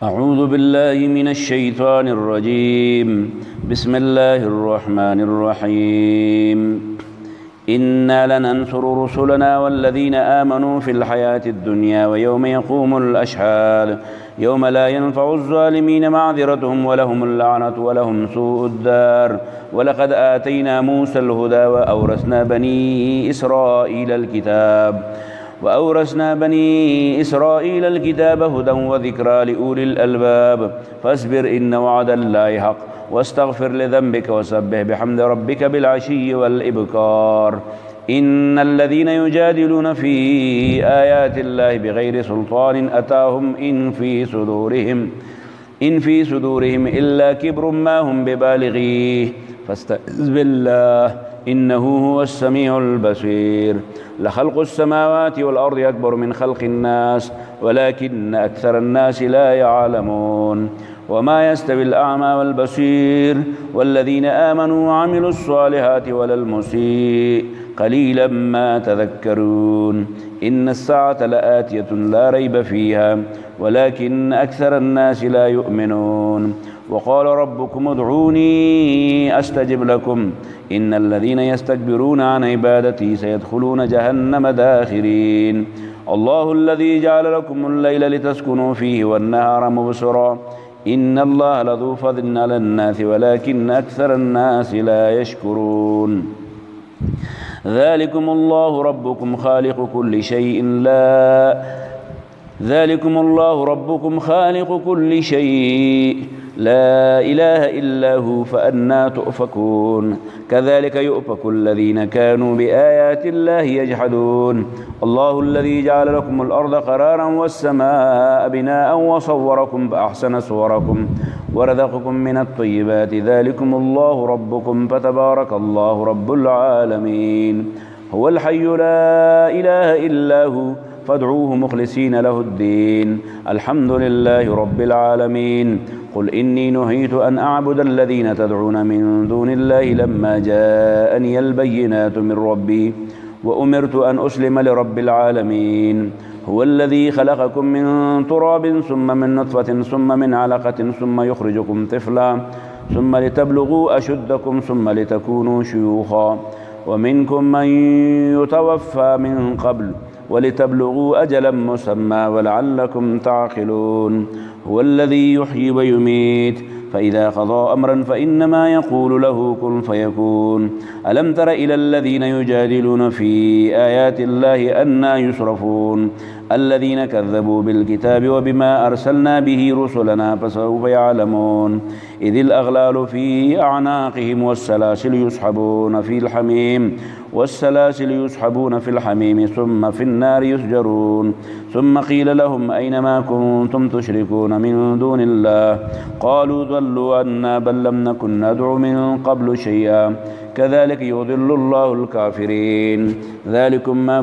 أعوذ بالله من الشيطان الرجيم. بسم الله الرحمن الرحيم. إنا لننصر رسلنا والذين آمنوا في الحياة الدنيا ويوم يقوم الأشهاد يوم لا ينفع الظالمين معذرتهم ولهم اللعنة ولهم سوء الدار. ولقد آتينا موسى الهدى وأورثنا بني إسرائيل الكتاب هدى وذكرى لأولي الألباب. فاصبر إن وعد الله حق واستغفر لذنبك وسبح بحمد ربك بالعشي والإبكار. إن الذين يجادلون في آيات الله بغير سلطان أتاهم إن في صدورهم إلا كبر ما هم ببالغيه فاستعذ بالله إنه هو السميع البصير. لخلق السماوات والأرض أكبر من خلق الناس ولكن أكثر الناس لا يعلمون. وما يستوي الأعمى والبصير والذين آمنوا وعملوا الصالحات ولا المسيء قليلا ما تذكرون. إن الساعة لآتية لا ريب فيها ولكن أكثر الناس لا يؤمنون. وقال ربكم ادعوني أستجب لكم إن الذين يستكبرون عن عبادتي سيدخلون جهنم داخرين. الله الذي جعل لكم الليل لتسكنوا فيه والنهار مبصرا إن الله لذو فضل على الناس ولكن أكثر الناس لا يشكرون. ذلكم الله ربكم خالق كل شيء لا إله إلا هو فأنى تؤفكون. كذلك يؤفك الذين كانوا بآيات الله يجحدون. الله الذي جعل لكم الأرض قرارا والسماء بناء وصوركم فأحسن صوركم ورزقكم من الطيبات. ذلكم الله ربكم فتبارك الله رب العالمين. هو الحي لا إله إلا هو فادعوه مخلصين له الدين. الحمد لله رب العالمين. قل إني نهيت أن أعبد الذين تدعون من دون الله لما جاءني البينات من ربي وأمرت أن أسلم لرب العالمين. هو الذي خلقكم من تراب ثم من نطفة ثم من علقة ثم يخرجكم طفلا ثم لتبلغوا أشدكم ثم لتكونوا شيوخا ومنكم من يتوفى من قبل ولتبلغوا أجلا مسمى ولعلكم تعقلون. هو الذي يحيي ويميت فإذا قضى أمرا فإنما يقول له كن فيكون. ألم تر إلى الذين يجادلون في آيات الله أنى يصرفون الذين كذبوا بالكتاب وبما أرسلنا به رسلنا فسوف يعلمون. إذ الأغلال في أعناقهم والسلاسل يسحبون في الحميم ثم في النار يسجرون. ثم قيل لهم أين ما كنتم تشركون من دون الله قالوا ضلوا عنا بل لم نكن ندعو من قبل شيئا كذلك يضل الله الكافرين. ذلكم بما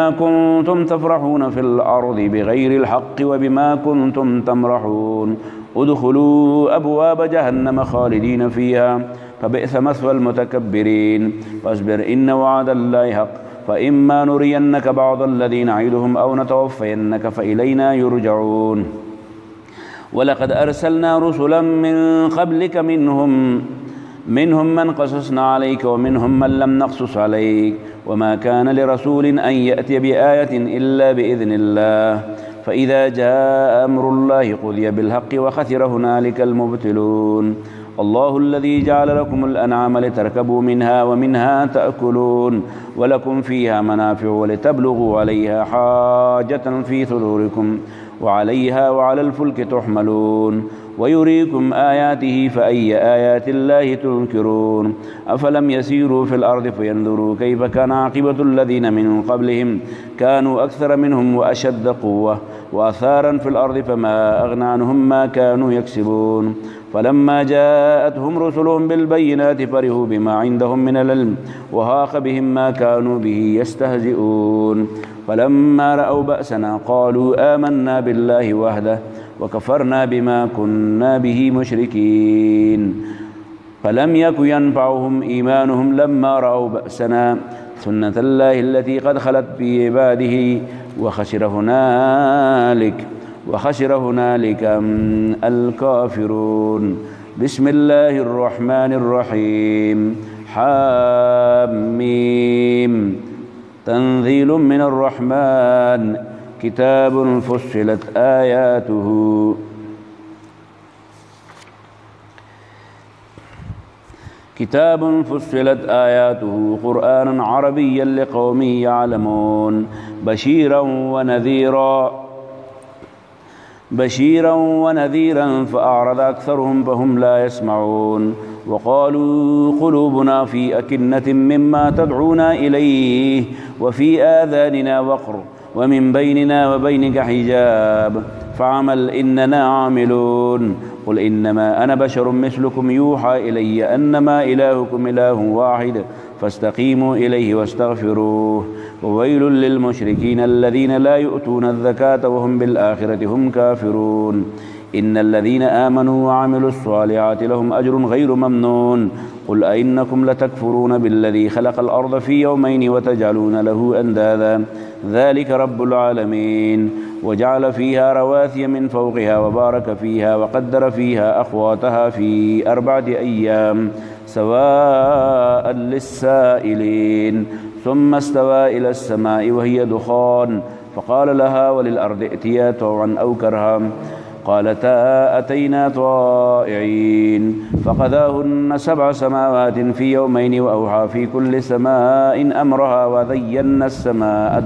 كنتم تفرحون في الأرض بغير الحق وبما كنتم تمرحون. ادخلوا أبواب جهنم خالدين فيها فبئس مثوى المتكبرين. فاصبر إن وعد الله حق فإما نرينك بعض الذي نعدهم أو نتوفينك فإلينا يرجعون. ولقد أرسلنا رسلا من قبلك منهم من قصصنا عليك ومنهم من لم نقصص عليك وما كان لرسول أن يأتي بآية إلا بإذن الله. فإذا جاء أمر الله قضي بالحق وخسر هنالك المبتلون. الله الذي جعل لكم الأنعام لتركبوا منها ومنها تأكلون ولكم فيها منافع ولتبلغوا عليها حاجة في صدوركم وعليها وعلى الفلك تحملون. ويريكم آياته فأي آيات الله تنكرون. أفلم يسيروا في الأرض فينظروا كيف كان عاقبة الذين من قبلهم كانوا أكثر منهم وأشد قوة وأثارا في الأرض فما أغنى عنهم ما كانوا يكسبون. فلما جاءتهم رسلهم بالبينات فرحوا بما عندهم من العلم وهاق بهم ما كانوا به يستهزئون. فلما رأوا بأسنا قالوا آمنا بالله وحده وكفرنا بما كنا به مشركين. فلم يك ينفعهم إيمانهم لما رأوا بأسنا سنة الله التي قد خلت في عباده وخسر هنالك الكافرون. بسم الله الرحمن الرحيم. حاميم. تنزيل من الرحمن كتاب فصلت آياته قرآنا عربيا لقوم يعلمون بشيرا ونذيرا فأعرض أكثرهم فهم لا يسمعون. وقالوا قلوبنا في أكنة مما تدعونا إليه وفي آذاننا وقر ومن بيننا وبينك حجاب فاعمل إننا عاملون. قل إنما أنا بشر مثلكم يوحى إلي أنما إلهكم إله واحد فاستقيموا إليه واستغفروه. وويل للمشركين الذين لا يؤتون الزكاة وهم بالآخرة هم كافرون. إن الذين آمنوا وعملوا الصالحات لهم أجر غير ممنون. قل أئنكم لتكفرون بالذي خلق الأرض في يومين وتجعلون له أندادا ذلك رب العالمين. وجعل فيها رواسي من فوقها وبارك فيها وقدر فيها أقواتها في 4 أيام سواء للسائلين. ثم استوى إلى السماء وهي دخان فقال لها وللأرض ائتيا طوعا أو كرها قالتا أتينا طائعين. فقضاهن 7 سماوات في يومين وأوحى في كل سماء أمرها وزينا السماء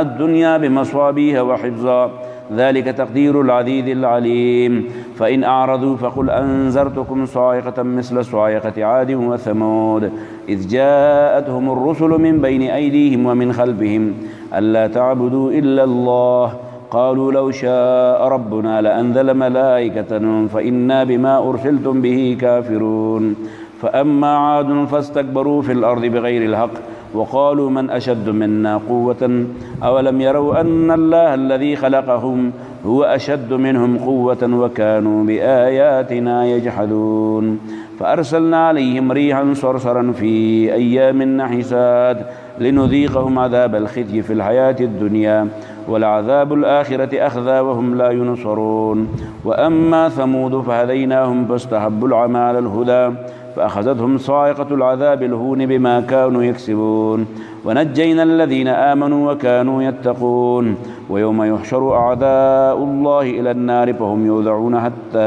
الدنيا بمصابيح وحفظا ذلك تقدير العزيز العليم. فإن أعرضوا فقل أنذرتكم صاعقة مثل صاعقة عاد وثمود إذ جاءتهم الرسل من بين أيديهم ومن خلفهم ألا تعبدوا إلا الله قالوا لو شاء ربنا لأنزل ملائكة فإنا بما أرسلتم به كافرون. فأما عاد فاستكبروا في الأرض بغير الحق وقالوا من أشد منا قوة أولم يروا أن الله الذي خلقهم هو أشد منهم قوة وكانوا بآياتنا يجحدون. فأرسلنا عليهم ريحا صرصرا في أيام نحسات لنذيقهم عذاب الخزي في الحياة الدنيا ولعذاب الآخرة أخزى وهم لا ينصرون. وأما ثمود فهديناهم فاستحبوا العمى على الهدى فأخذتهم صاعقة العذاب الهون بما كانوا يكسبون. ونجينا الذين آمنوا وكانوا يتقون. ويوم يحشر أعداء الله إلى النار فهم يوزعون حتى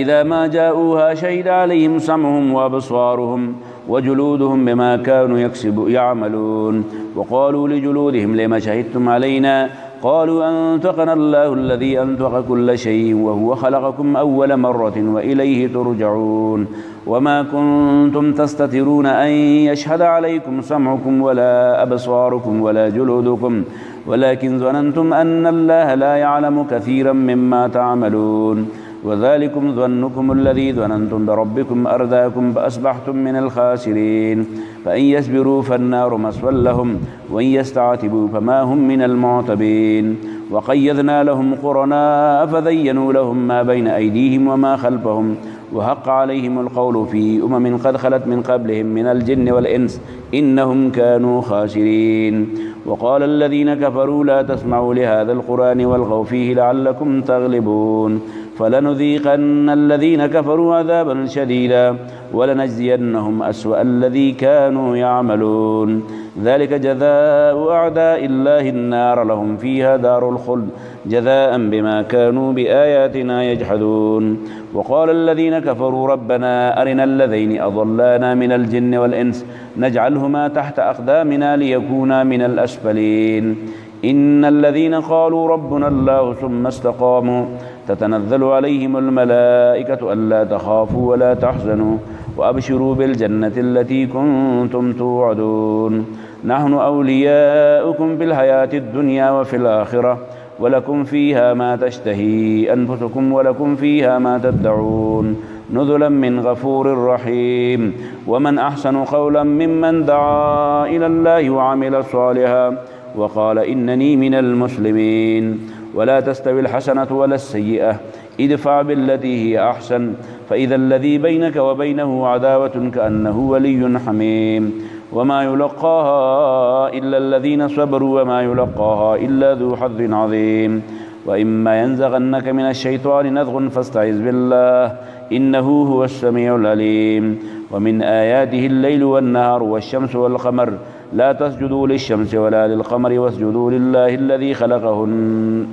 إذا ما جاءوها شهد عليهم سمعهم وأبصارهم وجلودهم بما كانوا يعملون. وقالوا لجلودهم لما شهدتم علينا قالوا أنطقنا الله الذي أنطق كل شيء وهو خلقكم أول مرة وإليه ترجعون. وما كنتم تستترون أن يشهد عليكم سمعكم ولا أبصاركم ولا جلودكم ولكن ظننتم أن الله لا يعلم كثيرا مما تعملون. وذلكم ظنكم الذي ظننتم بربكم أرداكم فأصبحتم من الخاسرين. فإن يصبروا فالنار مثوى لهم وإن يستعتبوا فما هم من المعتبين. وقيضنا لهم قرناء فزينوا لهم ما بين أيديهم وما خلفهم وحق عليهم القول في قد خلت من قبلهم من الجن والإنس إنهم كانوا خاسرين. وقال الذين كفروا لا تسمعوا لهذا القرآن والغوا فيه لعلكم تغلبون. فلنذيقن الذين كفروا عذابا شديدا ولنجزينهم أسوأ الذي كانوا يعملون. ذلك جزاء أعداء الله النار لهم فيها دار الخلد جزاء بما كانوا بآياتنا يجحدون. وقال الذين كفروا ربنا أرنا الذين أضلانا من الجن والإنس نجعلهما تحت أقدامنا ليكونا من الأسفلين. إن الذين قالوا ربنا الله ثم استقاموا تتنزل عليهم الملائكة ألا تخافوا ولا تحزنوا وأبشروا بالجنة التي كنتم توعدون. نحن أولياؤكم في الحياة الدنيا وفي الآخرة ولكم فيها ما تشتهي أنفسكم ولكم فيها ما تدعون نزلا من غفور رحيم. ومن أحسن قولا ممن دعا إلى الله وعمل صالحا وقال إنني من المسلمين. ولا تستوي الحسنة ولا السيئة ادفع بالتي هي أحسن فإذا الذي بينك وبينه عداوة كأنه ولي حميم وما يلقاها إلا الذين صبروا وما يلقاها إلا ذو حظ عظيم وإما ينزغنك من الشيطان نزغ فاستعذ بالله إنه هو السميع العليم ومن آياته الليل والنهار والشمس والقمر لا تسجدوا للشمس ولا للقمر واسجدوا لله الذي خلقهن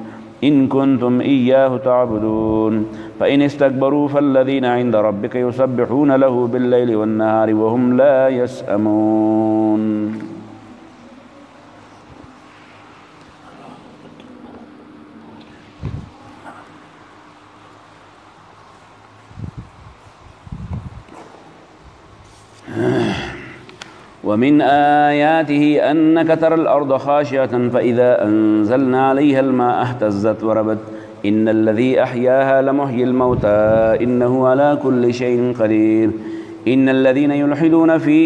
إن كنتم إياه تعبدون فإن استكبروا فالذين عند ربك يسبحون له بالليل والنهار وهم لا يسأمون. ومن آياته أنك ترى الأرض خاشعة فإذا أنزلنا عليها الماء اهتزت وربت إن الذي أحياها لمحيي الموتى إنه على كل شيء قدير إن الذين يلحدون في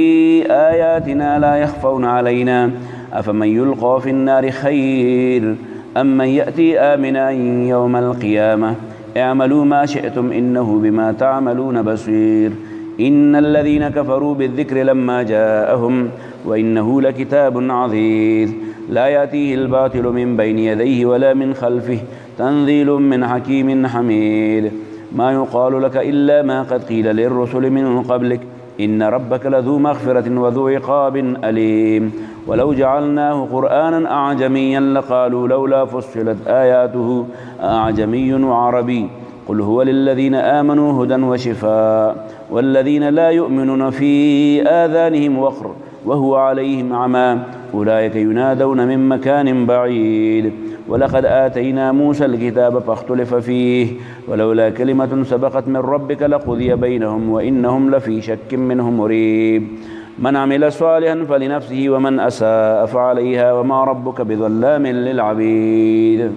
آياتنا لا يخفون علينا أفمن يلقى في النار خير أم من يأتي آمنا يوم القيامة اعملوا ما شئتم إنه بما تعملون بصير إن الذين كفروا بالذكر لما جاءهم وإنه لكتاب عزيز لا يأتيه الباطل من بين يديه ولا من خلفه تنزيل من حكيم حميد ما يقال لك إلا ما قد قيل للرسل من قبلك إن ربك لذو مغفرة وذو عقاب أليم ولو جعلناه قرآنا أعجميا لقالوا لولا فصلت آياته أعجمي وعربي قل هو للذين آمنوا هدى وشفاء والذين لا يؤمنون في آذانهم وقر وهو عليهم عمى أولئك ينادون من مكان بعيد ولقد آتينا موسى الكتاب فاختلف فيه ولولا كلمة سبقت من ربك لقضي بينهم وإنهم لفي شك منه مريب من عمل صالحا فلنفسه ومن أساء فعليها وما ربك بظلام للعبيد.